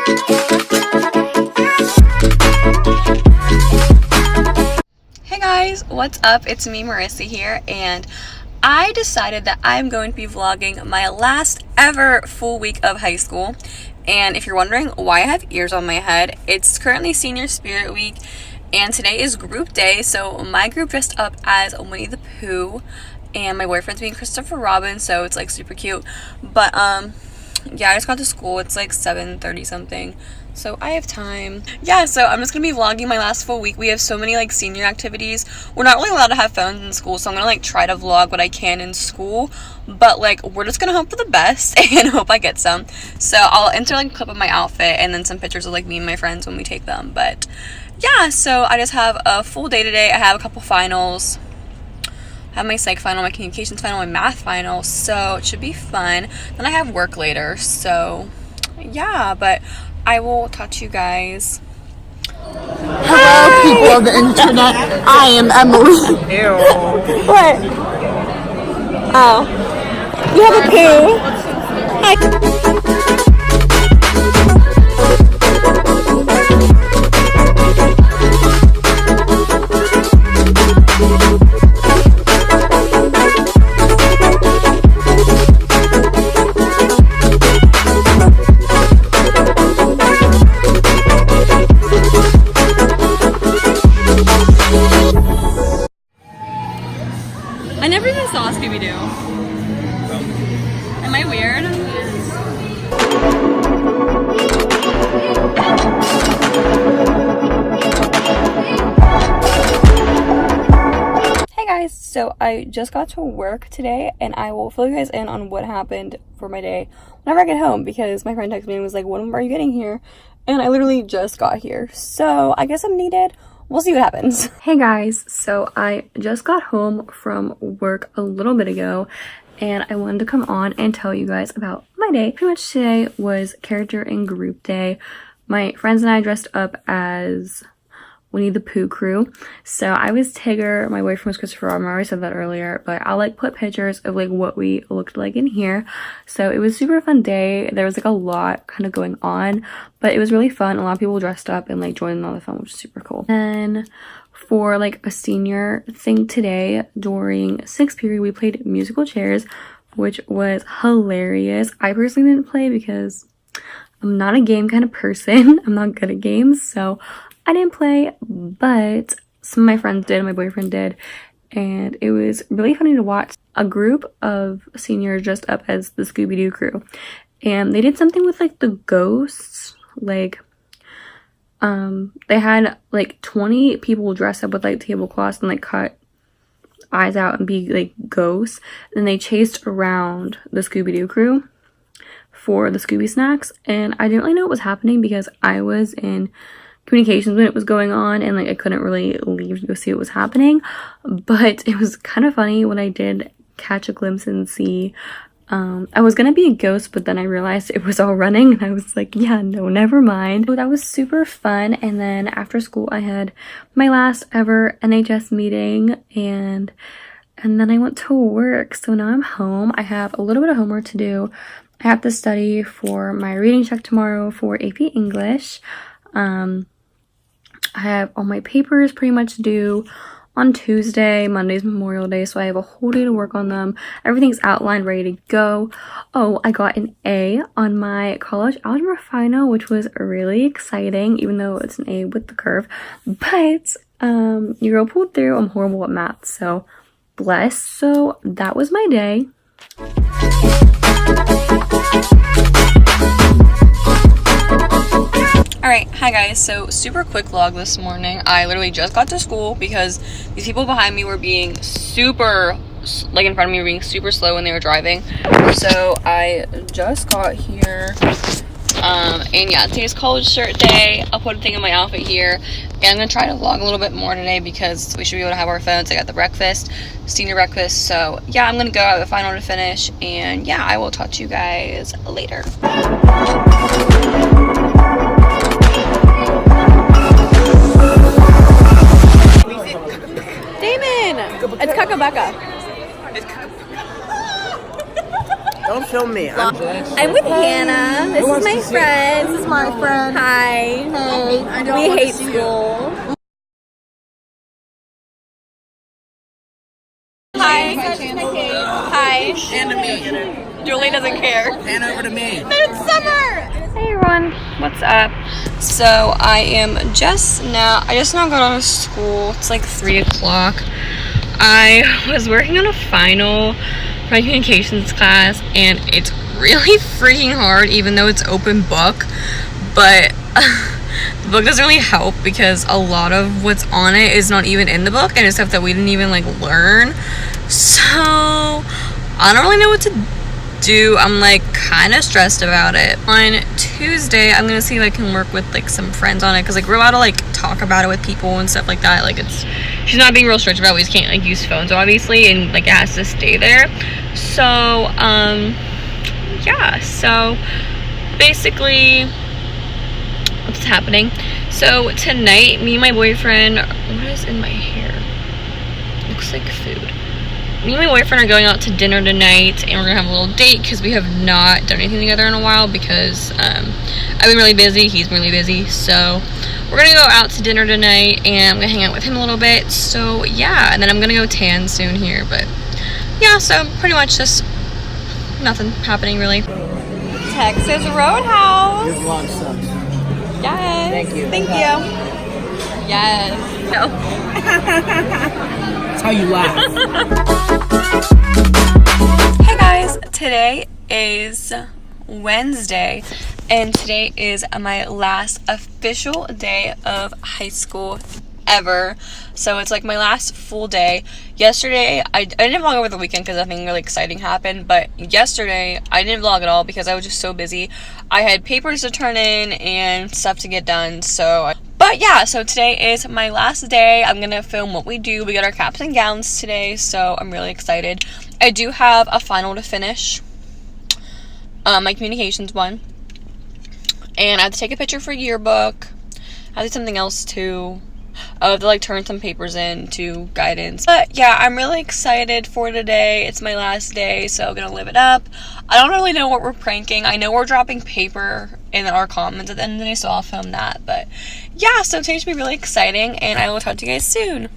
Hey guys, what's up? It's me, Marisa here, and I decided that I'm going to be vlogging my last ever full week of high school. And if you're wondering why I have ears on my head, it's currently Senior Spirit Week, and today is group day, so my group dressed up as Winnie the Pooh, and my boyfriend's being Christopher Robin, so it's like super cute. But yeah, I just got to school. It's like 7:30 something, so I have time. Yeah, so I'm just gonna be vlogging my last full week. We have so many like senior activities. We're not really allowed to have phones in school, so I'm gonna like try to vlog what I can in school, but like we're just gonna hope for the best and hope I get some. So I'll enter like a clip of my outfit and then some pictures of like me and my friends when we take them. But yeah, so I just have a full day today. I have a couple finals. I have my psych final, my communications final, my math final, so it should be fun. Then I have work later, so yeah, but I will talk to you guys. Hello, people of the internet. I am Emily. Ew. What? Oh. You have a poo? Hi. I never even saw Scooby-Doo. Am I weird? Hey guys, so I just got to work today and I will fill you guys in on what happened for my day whenever I get home, because my friend texted me and was like, when are you getting here? And I literally just got here, so I guess I'm needed. We'll see what happens. Hey guys, so I just got home from work a little bit ago and I wanted to come on and tell you guys about my day. Pretty much today was character and group day. My friends and I dressed up as Winnie the Pooh crew. So I was Tigger, my boyfriend was Christopher Robin. I already said that earlier, but I'll like put pictures of like what we looked like in here. So it was a super fun day. There was like a lot kind of going on, but it was really fun. A lot of people dressed up and like joined on the fun, which is super cool. And for like a senior thing today during 6th period, we played musical chairs, which was hilarious. I personally didn't play because I'm not a game kind of person. I'm not good at games, so I didn't play, but some of my friends did, my boyfriend did, and it was really funny to watch a group of seniors dressed up as the Scooby-Doo crew. And they did something with like the ghosts, like they had like 20 people dressed up with like tablecloths and like cut eyes out and be like ghosts. Then they chased around the Scooby-Doo crew for the Scooby snacks, and I didn't really know what was happening because I was in communications when it was going on and like I couldn't really leave to go see what was happening. But it was kind of funny when I did catch a glimpse and see I was gonna be a ghost, but then I realized it was all running and I was like, yeah, no, never mind. So that was super fun. And then after school I had my last ever NHS meeting and then I went to work. So now I'm home. I have a little bit of homework to do. I have to study for my reading check tomorrow for AP English. I have all my papers pretty much due on Tuesday. Monday's Memorial Day, so I have a whole day to work on them. Everything's outlined, ready to go. Oh, I got an A on my college algebra final, which was really exciting, even though it's an A with the curve. But your girl pulled through. I'm horrible at math, so bless. So that was my day. Alright, hi guys, so super quick vlog this morning. I literally just got to school because these people behind me were being super, like in front of me were being super slow when they were driving. So I just got here, and yeah, today's college shirt day. I'll put a thing in my outfit here, and I'm gonna try to vlog a little bit more today because we should be able to have our phones. I got the breakfast, senior breakfast, so yeah, I'm gonna go. I have a final to finish, and yeah, I will talk to you guys later. It's Kakabaka. Don't film me. I'm with Hannah. This is my friend. This is my friend. We hate school. Hi. Hi. And to me. Julie doesn't care. Hand over to me. It's summer. Hey everyone, what's up? So I just now got out of school. It's like 3 o'clock. I was working on a final for my communications class, and it's really freaking hard, even though it's open book. But the book doesn't really help because a lot of what's on it is not even in the book, and it's stuff that we didn't even like learn. So I don't really know what to do. I'm like kind of stressed about it. On Tuesday I'm gonna see if I can work with like some friends on it, because like we're allowed to like talk about it with people and stuff like that. Like she's not being real strict about it. We just can't like use phones obviously, and like it has to stay there. So yeah, so basically what's happening. So tonight, me and my boyfriend, what is in my hair? Looks like food. Me and my boyfriend are going out to dinner tonight, and we're gonna have a little date because we have not done anything together in a while, because I've been really busy, he's been really busy. So we're gonna go out to dinner tonight, and I'm gonna hang out with him a little bit. So yeah, and then I'm gonna go tan soon here. But yeah, so pretty much just nothing happening really. Texas Roadhouse. Your vlog sucks. Yes. Thank you. Thank you. Yes. No. That's how you laugh. Hey guys, today is Wednesday, and today is my last official day of high school ever. So it's like my last full day. Yesterday I didn't vlog over the weekend because nothing really exciting happened, but yesterday I didn't vlog at all because I was just so busy. I had papers to turn in and stuff to get done. So but yeah, so today is my last day. I'm gonna film what we do. We got our caps and gowns today, so I'm really excited. I do have a final to finish, my communications one, and I have to take a picture for yearbook. I have to do something else too. I have to like turn some papers in to guidance. But yeah, I'm really excited for today. It's my last day, so I'm gonna live it up. I don't really know what we're pranking. I know we're dropping paper in our comments at the end of the day, so I'll film that. But yeah, so today should be really exciting, and I will talk to you guys soon.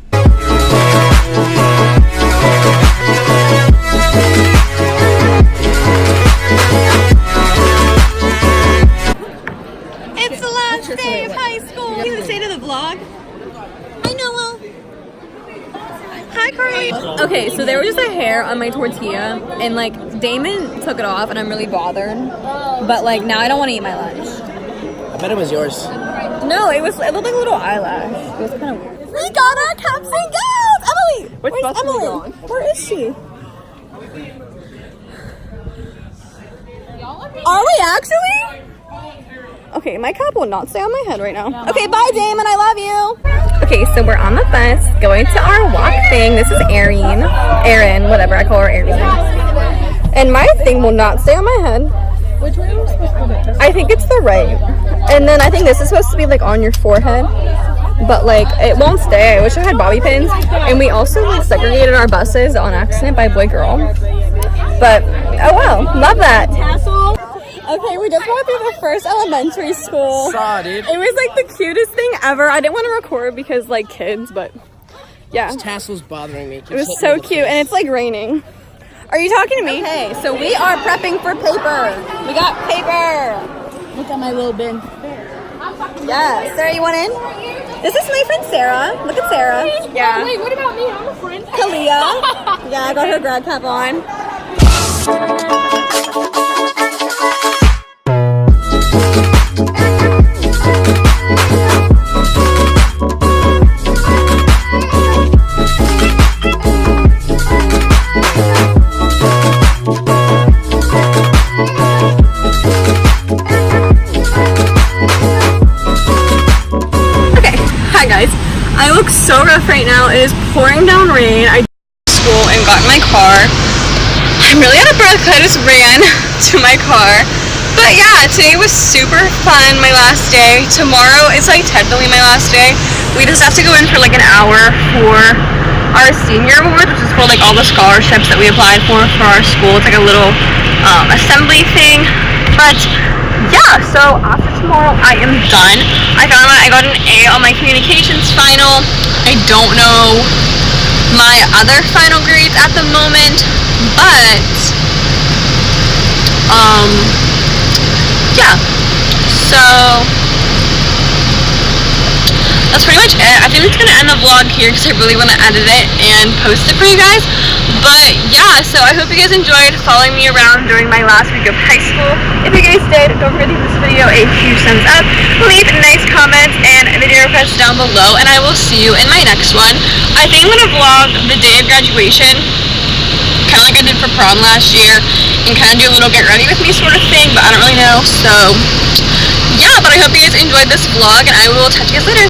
It's the last day of high school. You gonna say to the vlog? Hi, Noah. Hi, Carly. Okay, so there was just a hair on my tortilla, and like Damon took it off, and I'm really bothered. But like now I don't want to eat my lunch. I bet it was yours. No, it looked like a little eyelash. It was kind of weird. We got our caps and gowns. Emily, where's Emily? Where is she? Are we actually? Okay, my cap will not stay on my head right now. Okay, bye, Damon. I love you. Okay, so we're on the bus going to our walk thing. This is Erin, whatever. I call her Erin. And my thing will not stay on my head. Which way are we supposed to go? I think it's the right. And then I think this is supposed to be like on your forehead. But like, it won't stay. I wish I had bobby pins. And we also like segregated our buses on accident by boy-girl. But, oh well. Love that. Tassel. Okay, we just walked through the first elementary school. Saw, dude. It was like the cutest thing ever. I didn't want to record because like kids, but yeah. This tassel's bothering me. It was so cute, and it's like raining. Are you talking to me? Okay, so we are prepping for paper. We got paper. Look at my little bin. Yeah. Sarah, you want in? This is my friend Sarah. Look at Sarah. Yeah. Wait, what about me? I'm a friend. Kalia. Yeah, I got her grad cap on. I look so rough right now. It is pouring down rain. I school and got in my car. I'm really out of breath because I just ran to my car. But yeah, today was super fun, my last day. Tomorrow is like technically my last day. We just have to go in for like an hour for our senior award, which is for like all the scholarships that we applied for our school. It's like a little assembly thing. But yeah, so after tomorrow I am done. I found out I got an A on my communications final. I don't know my other final grades at the moment, but yeah, so that's pretty much it. I think it's gonna end the vlog here because I really want to edit it and post it for you guys. But yeah, so I hope you guys enjoyed following me around during my last week of high school. If you guys did, don't forget to give this video a huge thumbs up, leave nice comments and video requests down below, and I will see you in my next one. I think I'm gonna vlog the day of graduation, kind of like I did for prom last year, and kind of do a little get ready with me sort of thing, but I don't really know. So yeah, but I hope you guys enjoyed this vlog, and I will talk to you guys later.